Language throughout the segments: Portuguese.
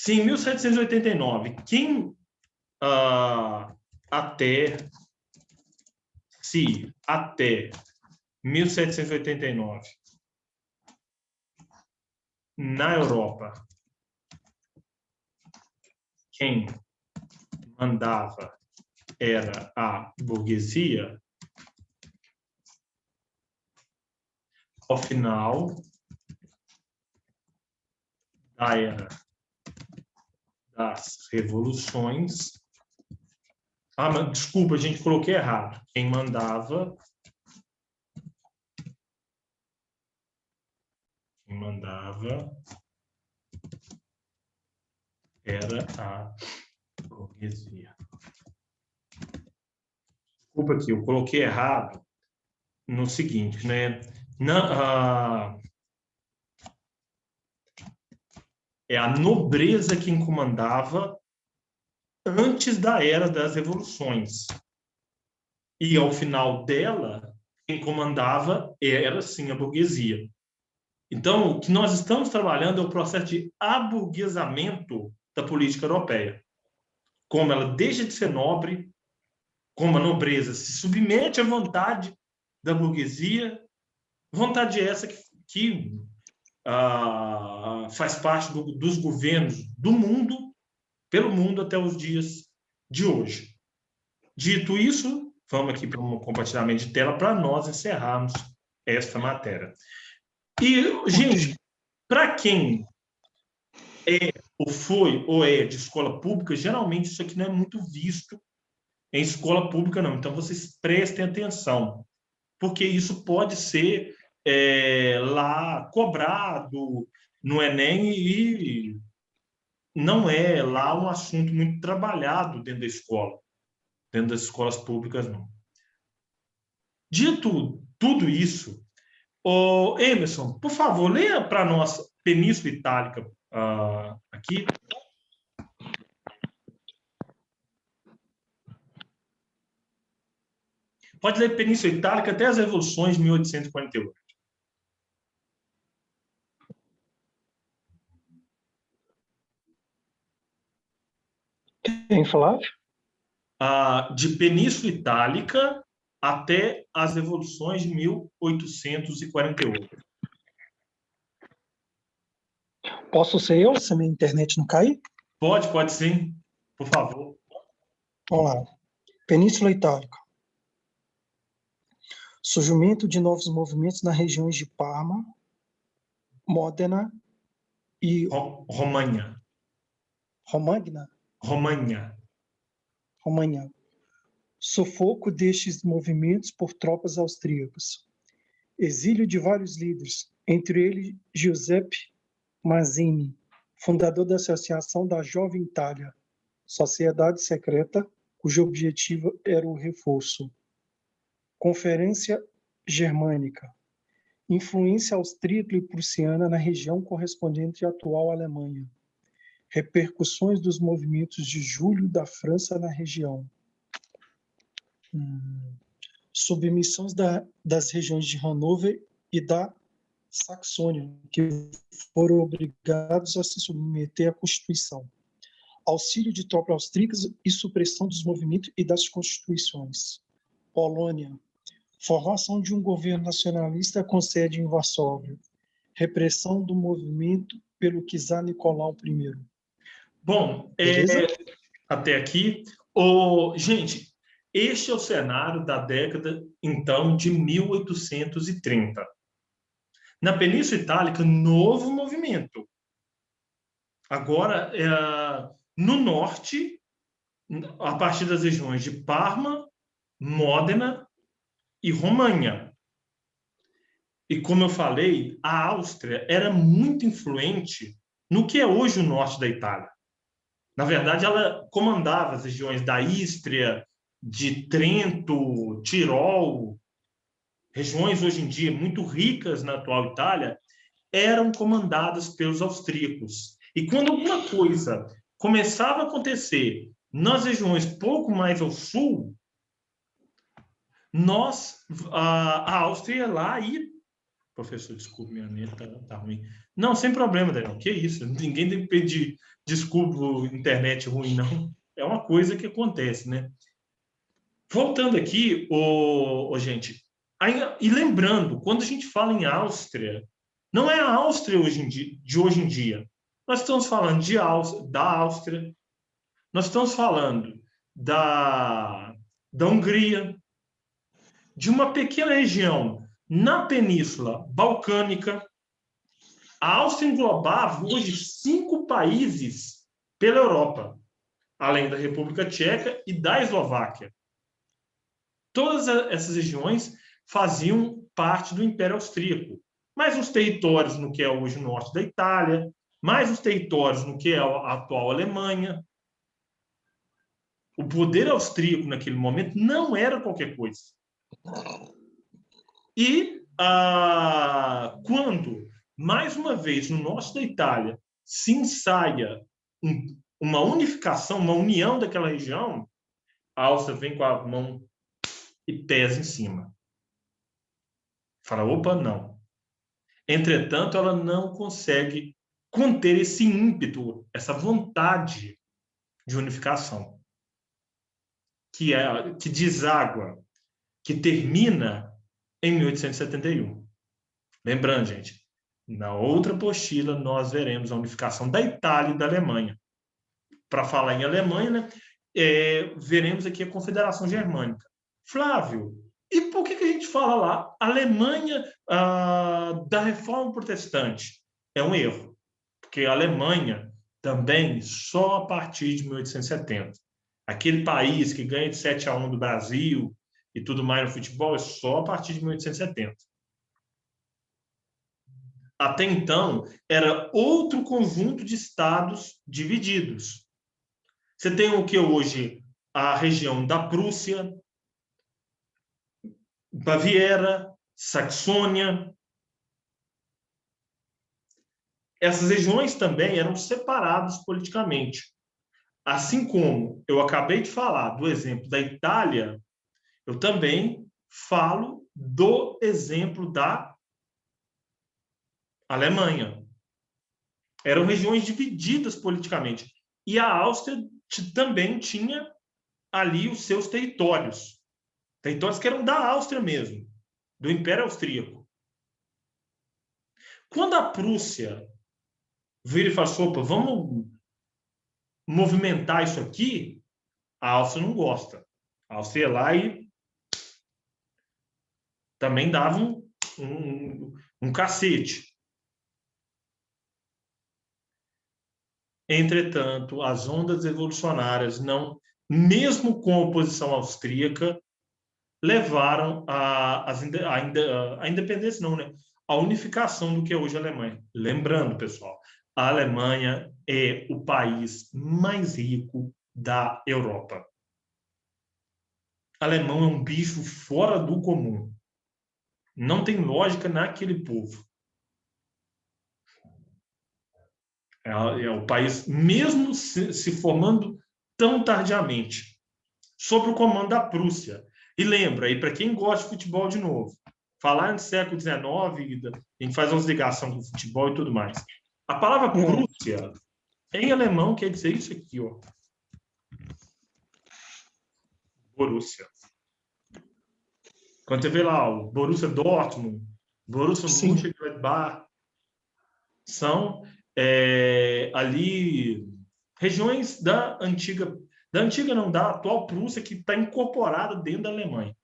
Se em 1789, até 1789, na Europa, quem mandava era a burguesia, ao final da era das revoluções... mas, desculpa, a gente coloquei errado. Quem mandava era a burguesia. Desculpa aqui, eu coloquei errado no seguinte, né? É a nobreza quem comandava antes da era das revoluções. E, ao final dela, quem comandava era, sim, a burguesia. Então, o que nós estamos trabalhando é o processo de aburguesamento da política europeia. Como ela deixa de ser nobre, como a nobreza se submete à vontade da burguesia, vontade essa que faz parte dos governos do mundo, pelo mundo até os dias de hoje. Dito isso, vamos aqui para um compartilhamento de tela para nós encerrarmos esta matéria. E, gente, para quem é ou foi ou é de escola pública, geralmente isso aqui não é muito visto em escola pública, não. Então, vocês prestem atenção, porque isso pode ser lá cobrado no Enem e não é lá um assunto muito trabalhado dentro da escola, dentro das escolas públicas, não. Dito tudo isso, Emerson, por favor, leia para nós Península Itálica aqui. Pode ler Península Itálica até as revoluções de 1848. Quem, Flávio? De Península Itálica até as revoluções de 1848. Posso ser eu, se a minha internet não cair? Pode sim, por favor. Vamos lá. Península Itálica. Surgimento de novos movimentos nas regiões de Parma, Módena e Romagna. Romagna. Sufoco destes movimentos por tropas austríacas. Exílio de vários líderes, entre eles Giuseppe Mazzini, fundador da Associação da Jovem Itália, sociedade secreta cujo objetivo era o reforço. Conferência Germânica. Influência austríaca e prussiana na região correspondente à atual Alemanha. Repercussões dos movimentos de julho da França na região. Submissões das regiões de Hanover e da Saxônia, que foram obrigados a se submeter à Constituição. Auxílio de tropas austríacas e supressão dos movimentos e das constituições. Polônia. Formação de um governo nacionalista com sede em Varsóvia. Repressão do movimento pelo czar Nicolau I. Bom, até aqui. Gente, este é o cenário da década, então, de 1830. Na Península Itálica, novo movimento. Agora, no norte, a partir das regiões de Parma, Módena e Romagna. E, como eu falei, a Áustria era muito influente no que é hoje o norte da Itália. Na verdade, ela comandava as regiões da Ístria, de Trento, Tirol, regiões hoje em dia muito ricas na atual Itália, eram comandadas pelos austríacos. E quando alguma coisa começava a acontecer nas regiões pouco mais ao sul, a Áustria ia lá e Professor, desculpe, minha net tá ruim. Não, sem problema, Daniel. Que isso? Ninguém tem que pedir desculpa, internet ruim, não. É uma coisa que acontece, né? Voltando aqui, gente, e lembrando, quando a gente fala em Áustria, não é a Áustria de hoje em dia. Nós estamos falando da Áustria, nós estamos falando da Hungria, de uma pequena região na Península Balcânica. A Áustria englobava hoje 5 países pela Europa, além da República Tcheca e da Eslováquia. Todas essas regiões faziam parte do Império Austríaco, mais os territórios no que é hoje o norte da Itália, mais os territórios no que é a atual Alemanha. O poder austríaco naquele momento não era qualquer coisa. E quando, mais uma vez, no norte da Itália, se ensaia uma unificação, uma união daquela região, a Áustria vem com a mão e pesa em cima. Fala, opa, não. Entretanto, ela não consegue conter esse ímpeto, essa vontade de unificação, que deságua, que termina em 1871. Lembrando, gente, na outra apostila nós veremos a unificação da Itália e da Alemanha. Para falar em Alemanha, né, veremos aqui a Confederação Germânica. Flávio, e por que a gente fala lá Alemanha da Reforma Protestante? É um erro, porque a Alemanha também só a partir de 1870. Aquele país que ganha de 7-1 do Brasil e tudo mais no futebol é só a partir de 1870. Até então, era outro conjunto de estados divididos. Você tem o que hoje? A região da Prússia, Baviera, Saxônia. Essas regiões também eram separadas politicamente. Assim como eu acabei de falar do exemplo da Itália, eu também falo do exemplo da Alemanha. Eram regiões divididas politicamente. E a Áustria também tinha ali os seus territórios. Territórios que eram da Áustria mesmo, do Império Austríaco. Quando a Prússia vira e fala, opa, vamos movimentar isso aqui, a Áustria não gosta. A Áustria ia lá e também dava um cacete. Entretanto, as ondas evolucionárias, não, mesmo com a oposição austríaca, levaram a independência, não, né? A unificação do que é hoje a Alemanha. Lembrando, pessoal, a Alemanha é o país mais rico da Europa. O alemão é um bicho fora do comum. Não tem lógica naquele povo. É o país, mesmo se formando tão tardiamente, sob o comando da Prússia. E lembra, aí para quem gosta de futebol de novo, falar no século XIX, a gente faz umas ligações com o futebol e tudo mais. A palavra Prússia, em alemão, quer dizer isso aqui, ó. Borussia. Quando você vê lá o Borussia Dortmund, Borussia Mönchengladbach, são ali regiões da atual Prússia, que está incorporada dentro da Alemanha.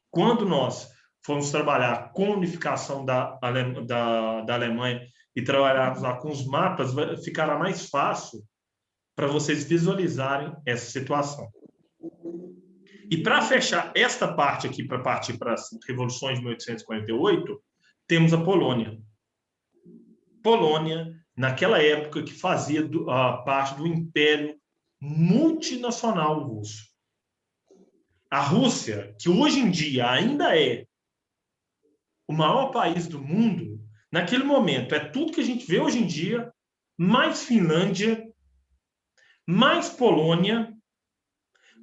Quando nós formos trabalhar com a unificação da Alemanha e trabalharmos lá com os mapas, ficará mais fácil para vocês visualizarem essa situação. E para fechar esta parte aqui, para partir para as revoluções de 1848, temos a Polônia. Polônia, naquela época, que fazia parte do Império Multinacional Russo. A Rússia, que hoje em dia ainda é o maior país do mundo, naquele momento, é tudo que a gente vê hoje em dia, mais Finlândia, mais Polônia,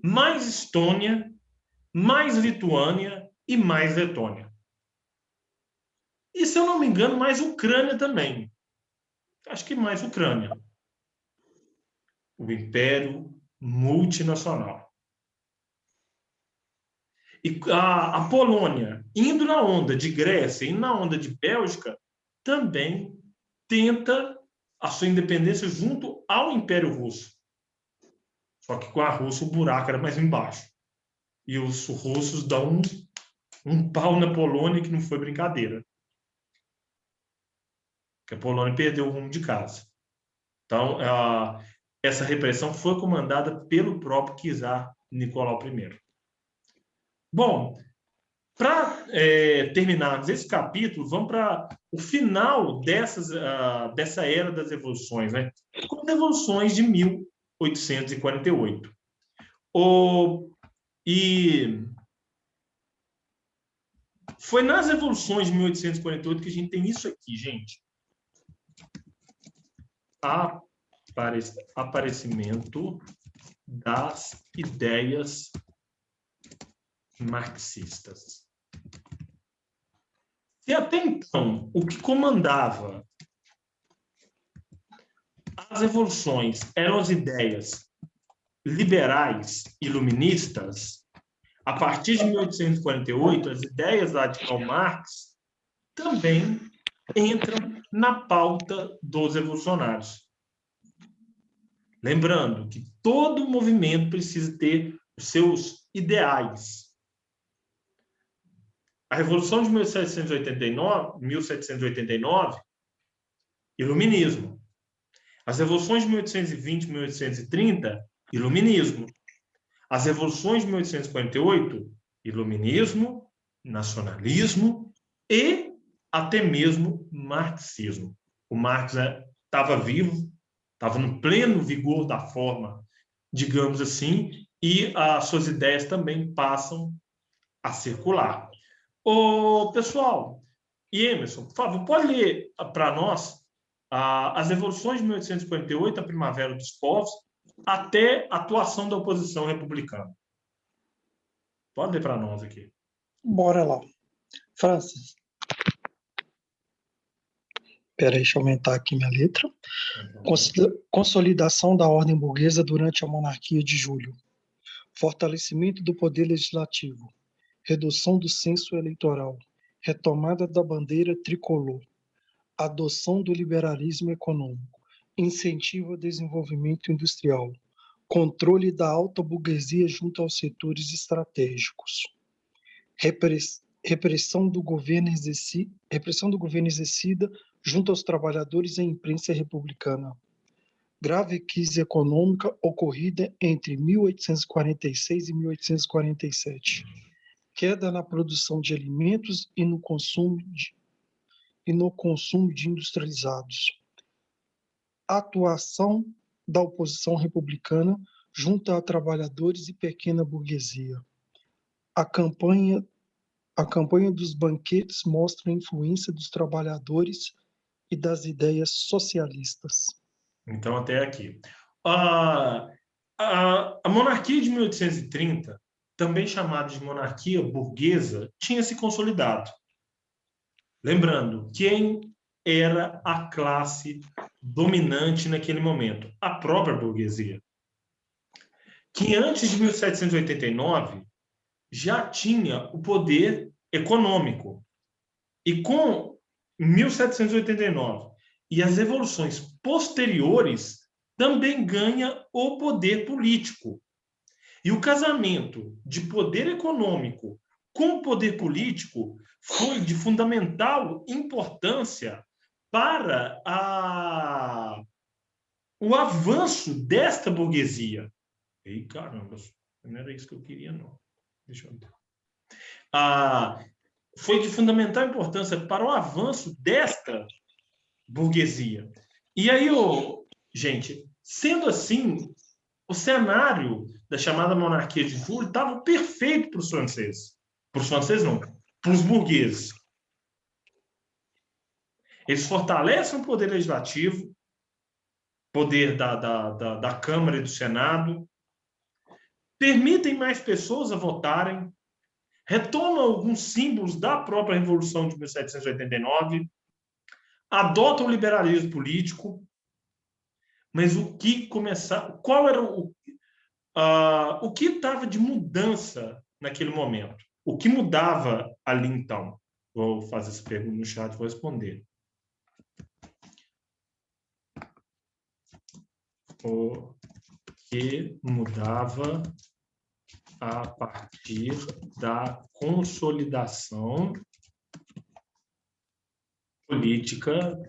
mais Estônia, mais Lituânia e mais Letônia. e, se eu não me engano, mais Ucrânia também. Acho que mais Ucrânia. O Império Multinacional. E a Polônia, indo na onda de Grécia, indo na onda de Bélgica, também tenta a sua independência junto ao Império Russo. Só que com a Rússia o buraco era mais embaixo. E os russos dão um pau na Polônia que não foi brincadeira. Porque a Polônia perdeu o rumo de casa. Então, essa repressão foi comandada pelo próprio czar Nicolau I. Bom, para terminarmos esse capítulo, vamos para o final dessa era das revoluções, né? Com as revoluções de 1848. E foi nas revoluções de 1848 que a gente tem isso aqui, gente. Aparecimento das ideias marxistas. E até então, o que comandava as revoluções eram as ideias liberais iluministas. A partir de 1848, as ideias lá de Karl Marx também entram na pauta dos revolucionários. Lembrando que todo movimento precisa ter os seus ideais. A Revolução de 1789, iluminismo. As revoluções de 1820 e 1830, iluminismo. As revoluções de 1848, iluminismo, nacionalismo e até mesmo marxismo. O Marx estava vivo, estava no pleno vigor da forma, digamos assim, e as suas ideias também passam a circular. Pessoal, e Emerson, por favor, pode ler para nós as revoluções de 1848, a Primavera dos Povos, até a atuação da oposição republicana. Pode ler para nós aqui. Bora lá. Francis. Espera aí, deixa eu aumentar aqui minha letra. Consolidação da ordem burguesa durante a monarquia de Júlio. Fortalecimento do poder legislativo. Redução do censo eleitoral. Retomada da bandeira tricolor. Adoção do liberalismo econômico. Incentivo ao desenvolvimento industrial. Controle da alta burguesia junto aos setores estratégicos. Repressão do governo exercida junto aos trabalhadores e à imprensa republicana. Grave crise econômica ocorrida entre 1846 e 1847. Queda na produção de alimentos e no consumo de industrializados. Atuação da oposição republicana junto a trabalhadores e pequena burguesia. A campanha dos banquetes mostra a influência dos trabalhadores e das ideias socialistas. Então, até aqui. A monarquia de 1830, também chamada de monarquia burguesa, tinha se consolidado. Lembrando, quem era a classe dominante naquele momento? A própria burguesia. Que antes de 1789 já tinha o poder econômico. E com 1789 e as revoluções posteriores também ganha o poder político. E o casamento de poder econômico com poder político foi de fundamental importância para o avanço desta burguesia. Ei, caramba, não era isso que eu queria, não. Deixa eu ver. Foi de fundamental importância para o avanço desta burguesia. E aí, gente, sendo assim, o cenário da chamada monarquia de Júlio estava perfeito para os franceses. Para os franceses, não, para os burgueses. Eles fortalecem o poder legislativo, poder da Câmara e do Senado, permitem mais pessoas a votarem, retoma alguns símbolos da própria Revolução de 1789, adota o liberalismo político, mas qual era o que estava de mudança naquele momento? O que mudava ali então? Vou fazer essa pergunta no chat e vou responder. O que mudava a partir da consolidação política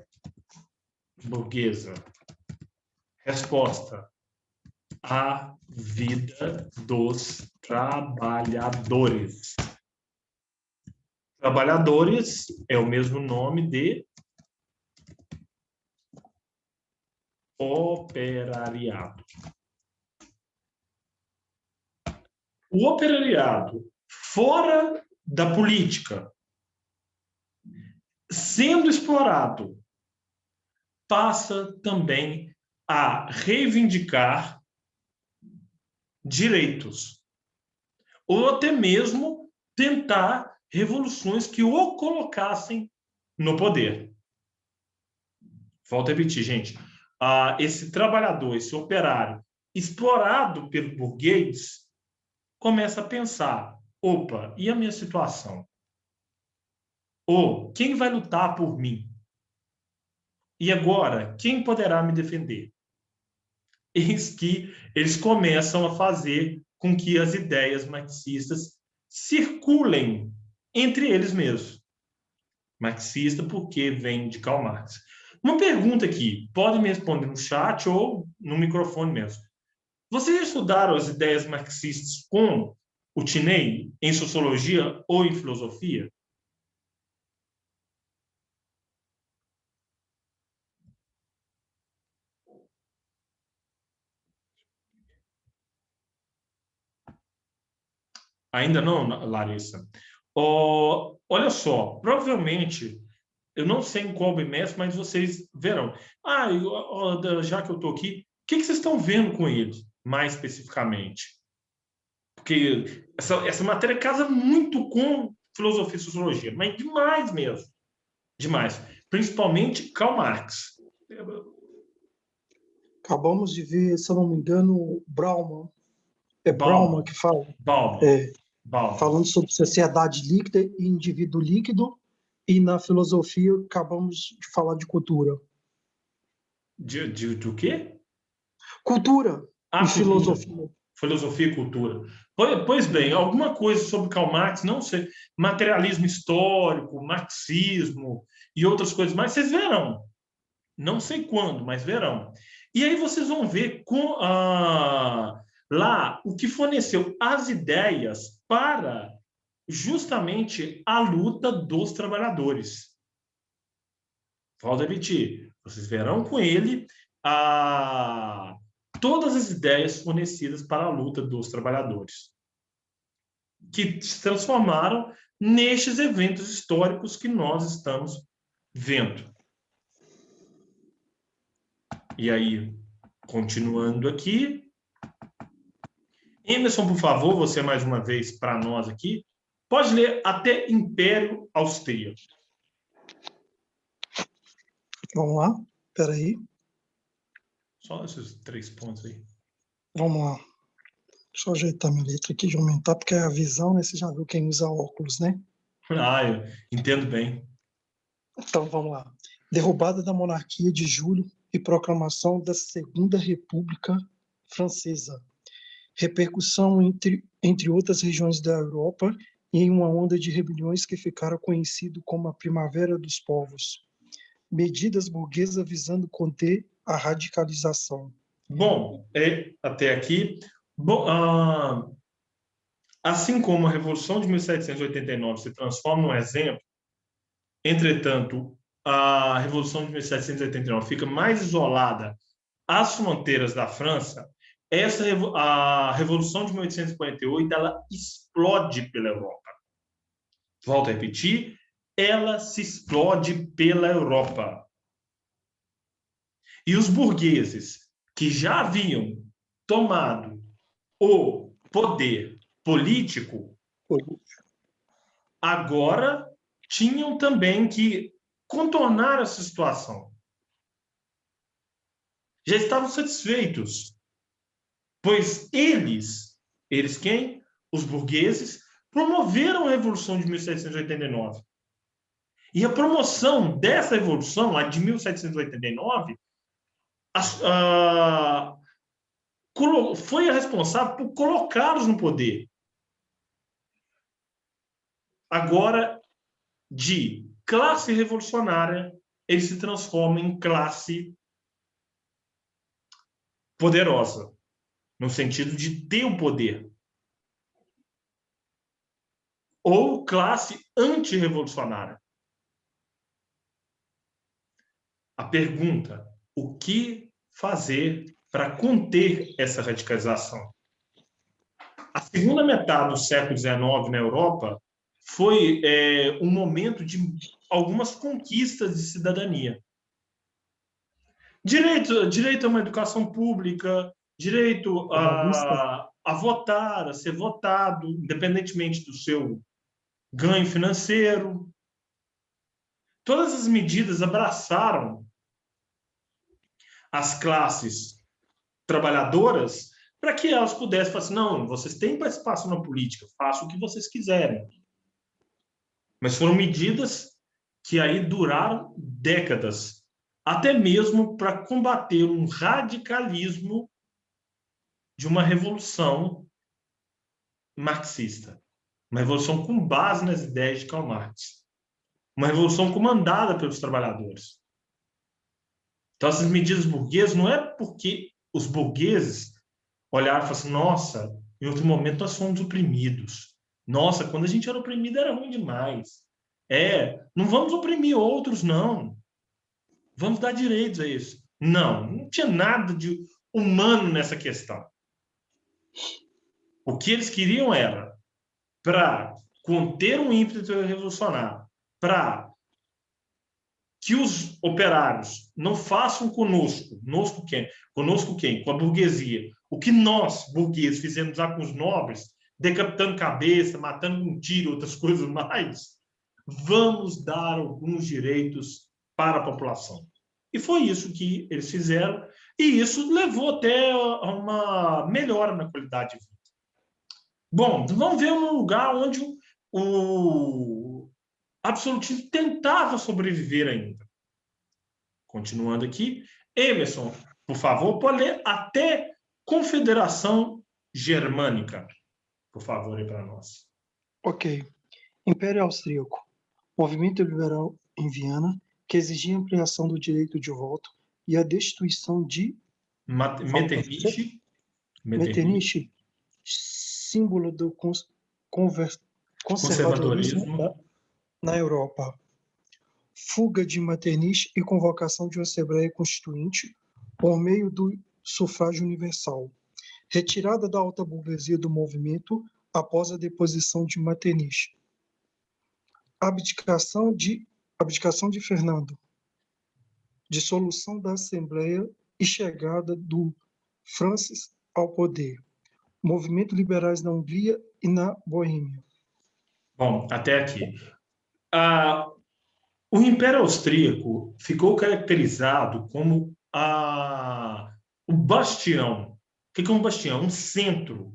burguesa? Resposta: a vida dos trabalhadores. Trabalhadores é o mesmo nome de operariado. O operariado, fora da política, sendo explorado, passa também a reivindicar direitos, ou até mesmo tentar revoluções que o colocassem no poder. Volto a repetir, gente. Esse trabalhador, esse operário, explorado pelo burguês, começa a pensar: opa, e a minha situação? Ou quem vai lutar por mim? E agora, quem poderá me defender? Eis que eles começam a fazer com que as ideias marxistas circulem entre eles mesmos. Marxista porque vem de Karl Marx. Uma pergunta aqui, podem me responder no chat ou no microfone mesmo. Vocês estudaram as ideias marxistas com o Tinei em sociologia ou em filosofia? Ainda não, Larissa? Olha só, provavelmente, eu não sei em qual bimestre, mas vocês verão. Já que eu estou aqui, o que vocês estão vendo com eles, mais especificamente? Porque essa matéria casa muito com filosofia e sociologia, mas demais mesmo. Demais. Principalmente Karl Marx. Acabamos de ver, se eu não me engano, Bauman. É Bauman que fala. Bauman. Falando sobre sociedade líquida e indivíduo líquido. E na filosofia acabamos de falar de cultura. Do quê? Cultura e Cultura. filosofia. Filosofia e cultura. Pois bem, alguma coisa sobre Karl Marx, não sei, materialismo histórico, marxismo e outras coisas mais, vocês verão. Não sei quando, mas verão. E aí vocês vão ver lá o que forneceu as ideias para justamente a luta dos trabalhadores. Volto a repetir, vocês verão com ele todas as ideias fornecidas para a luta dos trabalhadores, que se transformaram nestes eventos históricos que nós estamos vendo. E aí, continuando aqui, Emerson, por favor, você mais uma vez para nós aqui, pode ler até Império Austríaco. Vamos lá, espera aí. Só esses 3 pontos aí. Vamos lá. Deixa eu ajeitar minha letra aqui de aumentar, porque é a visão, né? Você já viu quem usa óculos, né? Eu entendo bem. Então, vamos lá. Derrubada da monarquia de julho e proclamação da Segunda República Francesa. Repercussão entre outras regiões da Europa e em uma onda de rebeliões que ficaram conhecido como a Primavera dos Povos. Medidas burguesas visando conter a radicalização. Bom, até aqui. Bom, assim como a Revolução de 1789 se transforma num exemplo, entretanto, a Revolução de 1789 fica mais isolada às fronteiras da França. A Revolução de 1848 ela explode pela Europa. Volto a repetir, ela se explode pela Europa. E os burgueses que já haviam tomado o poder político agora tinham também que contornar essa situação. Já estavam satisfeitos, pois eles quem? Os burgueses, promoveram a Revolução de 1789. E a promoção dessa revolução, a de 1789, foi a responsável por colocá-los no poder. Agora, de classe revolucionária, ele se transforma em classe poderosa, no sentido de ter o poder. Ou classe antirrevolucionária. A pergunta: o que fazer para conter essa radicalização? A segunda metade do século XIX na Europa foi um momento de algumas conquistas de cidadania. Direito a uma educação pública, direito a votar, a ser votado, independentemente do seu ganho financeiro. Todas as medidas abraçaram as classes trabalhadoras para que elas pudessem falar assim, não, vocês têm participação na política, façam o que vocês quiserem. Mas foram medidas que aí duraram décadas, até mesmo para combater um radicalismo de uma revolução marxista. Uma revolução com base nas ideias de Karl Marx. Uma revolução comandada pelos trabalhadores. Então, essas medidas burguesas não é porque os burgueses olharam e falaram assim, nossa, em outro momento nós fomos oprimidos. Nossa, quando a gente era oprimido era ruim demais. Não vamos oprimir outros, não. Vamos dar direitos a isso. Não tinha nada de humano nessa questão. O que eles queriam era, para conter um ímpeto revolucionário, para que os operários não façam conosco quem? Com a burguesia. O que nós, burgueses, fizemos lá com os nobres, decapitando cabeça, matando com tiro, outras coisas mais, vamos dar alguns direitos para a população. E foi isso que eles fizeram, e isso levou até a uma melhora na qualidade de vida. Bom, vamos ver um lugar onde o absolutismo tentava sobreviver ainda. Continuando aqui, Emerson, por favor, pode ler até Confederação Germânica, por favor, aí para nós. Ok. Império Austríaco. Movimento liberal em Viena, que exigia a ampliação do direito de voto e a destituição de Metternich, símbolo do conservadorismo na Europa. Fuga de Metternich e convocação de uma Assembleia Constituinte por meio do sufrágio universal. Retirada da alta burguesia do movimento após a deposição de Metternich. Abdicação de Fernando. Dissolução da Assembleia e chegada do Francis ao poder. Movimento liberais na Hungria e na Boêmia. Bom, até aqui. O Império Austríaco ficou caracterizado como o bastião. O que é um bastião? Um centro.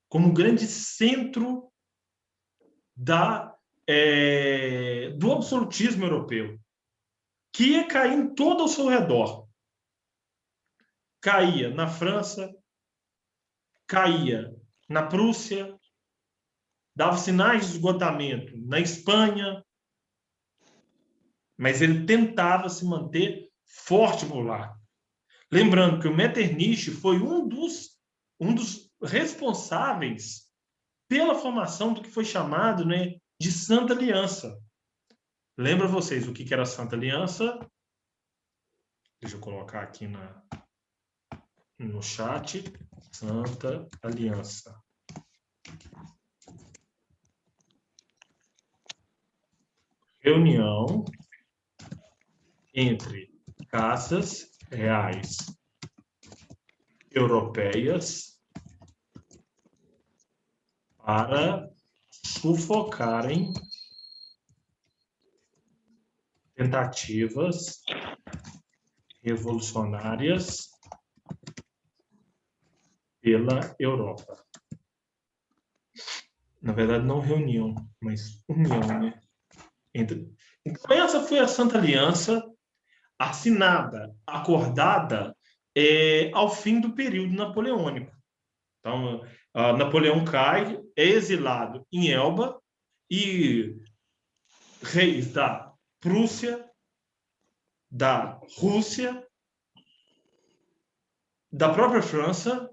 Como um grande centro do absolutismo europeu, que ia cair todo ao seu redor. Caía na França, caía na Prússia, dava sinais de esgotamento na Espanha, mas ele tentava se manter forte por lá. Lembrando que o Metternich foi um dos responsáveis pela formação do que foi chamado, né, de Santa Aliança. Lembra vocês o que era a Santa Aliança? Deixa eu colocar aqui no chat. Santa Aliança. Reunião entre casas reais europeias para sufocarem tentativas revolucionárias pela Europa. Na verdade, não reunião, mas união, né? Então, essa foi a Santa Aliança assinada, acordada ao fim do período napoleônico. Então, Napoleão cai, é exilado em Elba e reis da Prússia, da Rússia, da própria França,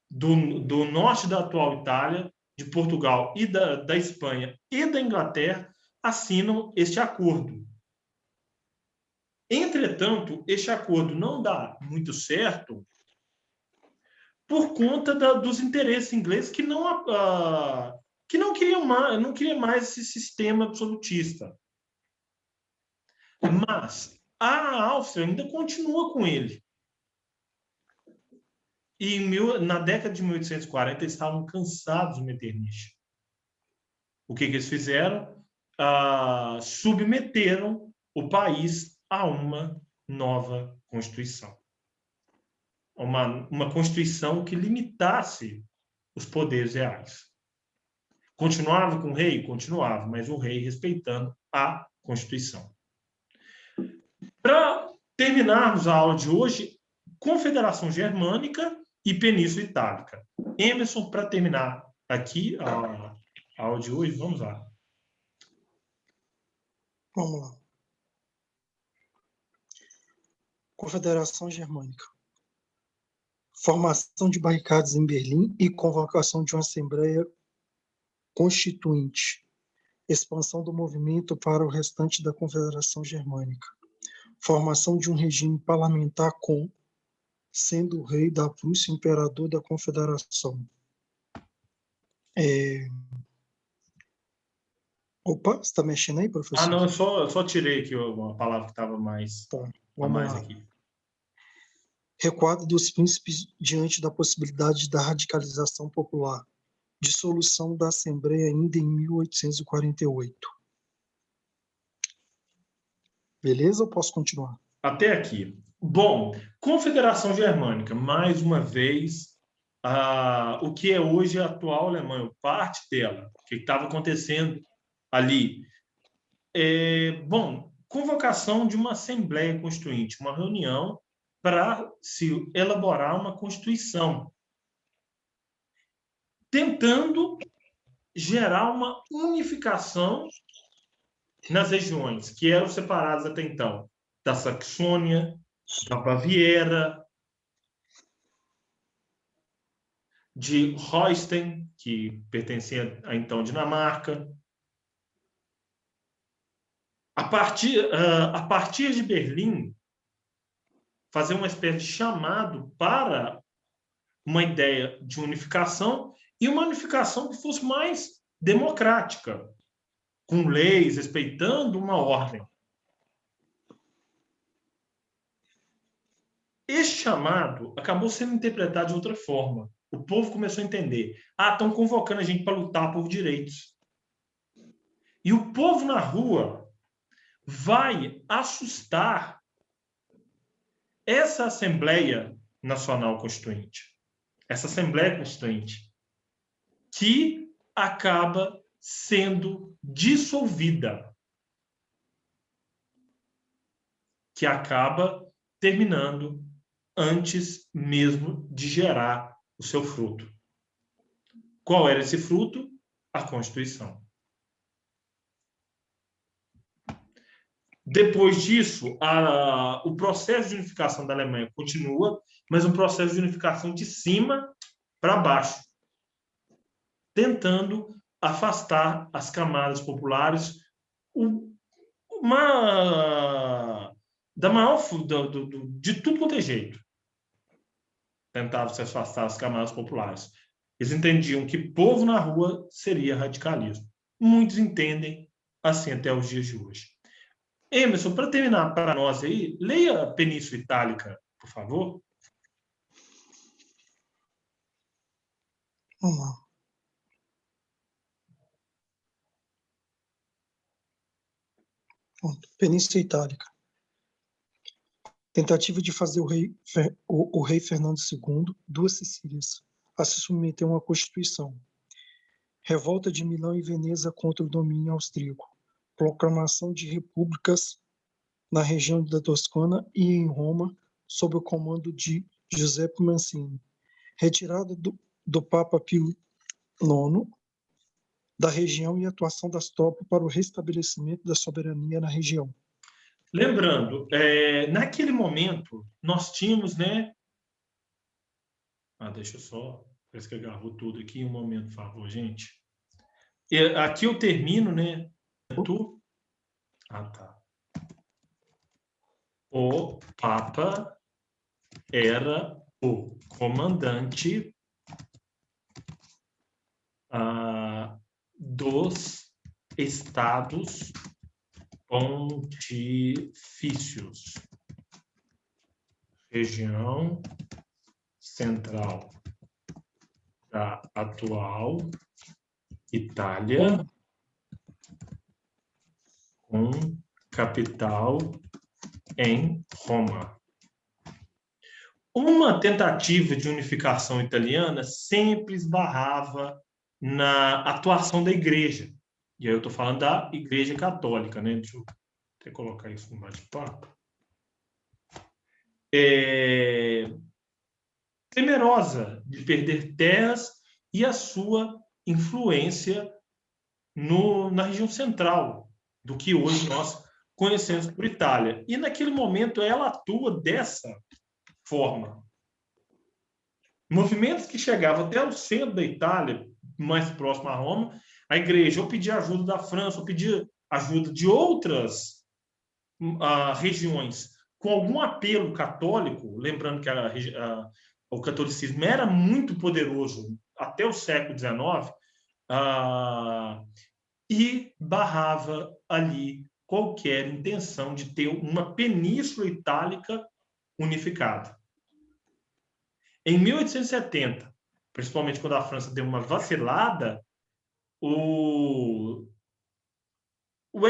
do norte da atual Itália, de Portugal e da Espanha e da Inglaterra assinam este acordo. Entretanto, este acordo não dá muito certo por conta dos interesses ingleses que não queriam mais esse sistema absolutista. Mas a Áustria ainda continua com ele. E na década de 1840 eles estavam cansados de Metternich. O que eles fizeram? Submeteram o país a uma nova Constituição. Uma Constituição que limitasse os poderes reais. Continuava com o rei? Continuava, mas o rei respeitando a Constituição. Para terminarmos a aula de hoje, Confederação Germânica e Península Itálica. Emerson, para terminar aqui a aula de hoje, vamos lá. Vamos lá. Confederação Germânica. Formação de barricadas em Berlim e convocação de uma Assembleia Constituinte. Expansão do movimento para o restante da Confederação Germânica. Formação de um regime parlamentar com, sendo o rei da Prússia imperador da Confederação. Opa, você está mexendo aí, professor? Não, eu só tirei aqui uma palavra que estava mais, Tá, vamos lá. aqui. Recuada dos príncipes diante da possibilidade da radicalização popular. Dissolução da Assembleia ainda em 1848. Beleza ou posso continuar? Até aqui. Bom, Confederação Germânica, mais uma vez, o que é hoje a atual Alemanha, parte dela, o que estava acontecendo ali. Bom, convocação de uma Assembleia Constituinte, uma reunião para se elaborar uma Constituição, tentando gerar uma unificação nas regiões que eram separadas até então, da Saxônia, da Baviera, de Holstein, que pertencia a então Dinamarca. A partir de Berlim, fazer uma espécie de chamado para uma ideia de unificação e uma unificação que fosse mais democrática, com leis, respeitando uma ordem. Este chamado acabou sendo interpretado de outra forma. O povo começou a entender. Estão convocando a gente para lutar por direitos. E o povo na rua vai assustar essa Assembleia Nacional Constituinte. Essa Assembleia Constituinte que acaba sendo dissolvida. Que acaba terminando antes mesmo de gerar o seu fruto. Qual era esse fruto? A Constituição. Depois disso, o processo de unificação da Alemanha continua, mas um processo de unificação de cima para baixo, tentando afastar as camadas populares de tudo quanto é jeito. Tentavam se afastar das camadas populares. Eles entendiam que povo na rua seria radicalismo. Muitos entendem assim até os dias de hoje. Emerson, para terminar para nós aí, leia a Península Itálica, por favor. Vamos lá. Península Itálica. Tentativa de fazer o rei Fernando II, duas Sicílias, a se submeter a uma constituição. Revolta de Milão e Veneza contra o domínio austríaco. Proclamação de repúblicas na região da Toscana e em Roma, sob o comando de Giuseppe Mazzini. Retirada do Papa Pio IX da região e atuação das tropas para o restabelecimento da soberania na região. Lembrando, naquele momento, nós tínhamos, né? Deixa eu só... Parece que agarrou tudo aqui. Um momento, por favor, gente. Aqui eu termino, né? Tá. O Papa era o comandante dos estados pontifícios, região central da atual Itália, com capital em Roma. Uma tentativa de unificação italiana sempre esbarrava na atuação da igreja. E aí eu estou falando da Igreja Católica, né? Deixa eu até colocar isso no bate-papo. Temerosa de perder terras e a sua influência na região central do que hoje nós conhecemos por Itália. E naquele momento ela atua dessa forma. Movimentos que chegavam até o centro da Itália, mais próximo a Roma, a igreja ou pedia ajuda da França, ou pedia ajuda de outras regiões com algum apelo católico, lembrando que o catolicismo era muito poderoso até o século XIX, e barrava ali qualquer intenção de ter uma península itálica unificada. Em 1870, principalmente quando a França deu uma vacilada, o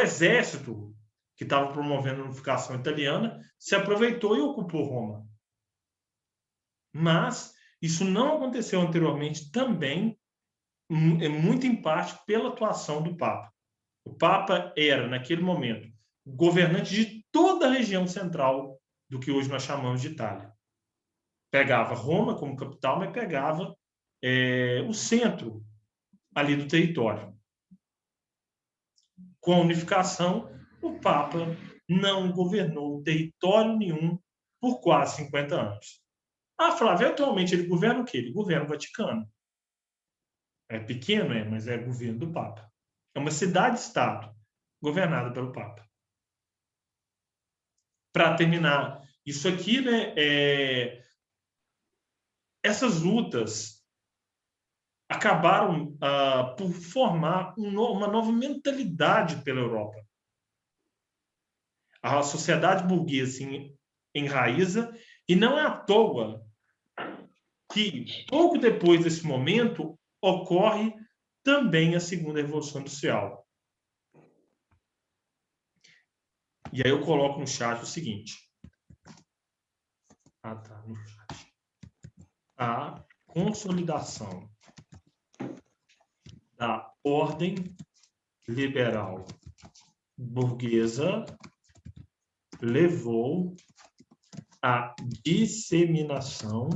exército que estava promovendo a unificação italiana se aproveitou e ocupou Roma. Mas isso não aconteceu anteriormente também, muito em parte pela atuação do Papa. O Papa era, naquele momento, governante de toda a região central do que hoje nós chamamos de Itália. Pegava Roma como capital, mas pegava o centro ali do território. Com a unificação, o Papa não governou território nenhum por quase 50 anos. Flávia, atualmente ele governa o quê? Ele governa o Vaticano. É pequeno, mas é governo do Papa. É uma cidade-estado governada pelo Papa. Para terminar isso aqui, né, essas lutas acabaram por formar uma nova mentalidade pela Europa. A sociedade burguesa enraiza, e não é à toa que, pouco depois desse momento, ocorre também a segunda Revolução Industrial. E aí eu coloco no chat o seguinte. No chat. A consolidação da ordem liberal burguesa levou à disseminação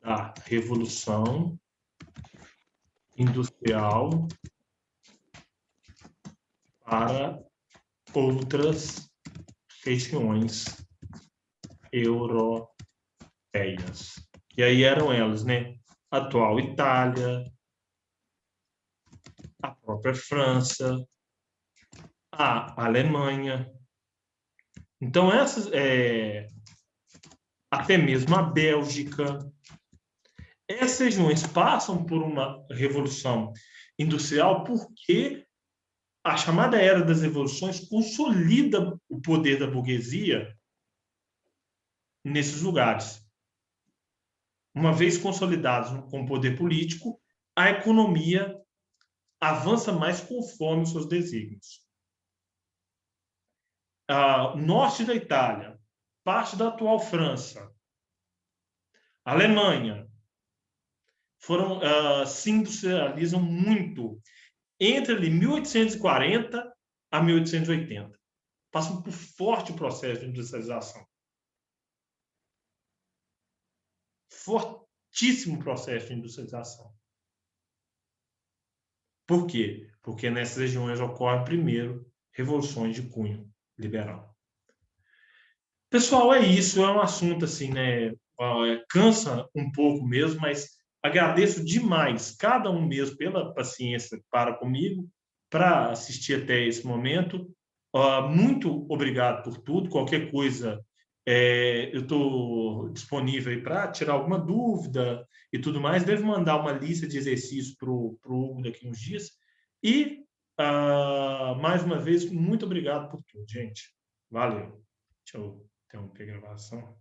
da Revolução Industrial para outras regiões europeias. E aí eram elas, né? A atual Itália, a própria França, a Alemanha. Então, essas, até mesmo a Bélgica, essas regiões passam por uma revolução industrial porque a chamada Era das Revoluções consolida o poder da burguesia nesses lugares. Uma vez consolidados com o poder político, a economia avança mais conforme os seus desígnios. norte da Itália, parte da atual França, Alemanha, se industrializam muito entre ali 1840 a 1880. Passam por forte processo de industrialização. Fortíssimo processo de industrialização. Por quê? Porque nessas regiões ocorrem primeiro revoluções de cunho liberal. Pessoal, é isso. É um assunto assim, né? Cansa um pouco mesmo, mas agradeço demais cada um mesmo pela paciência para comigo, para assistir até esse momento. Muito obrigado por tudo. Qualquer coisa, eu estou disponível para tirar alguma dúvida e tudo mais. Devo mandar uma lista de exercícios para o Hugo daqui a uns dias. E, mais uma vez, muito obrigado por tudo, gente. Valeu. Deixa eu interromper a gravação.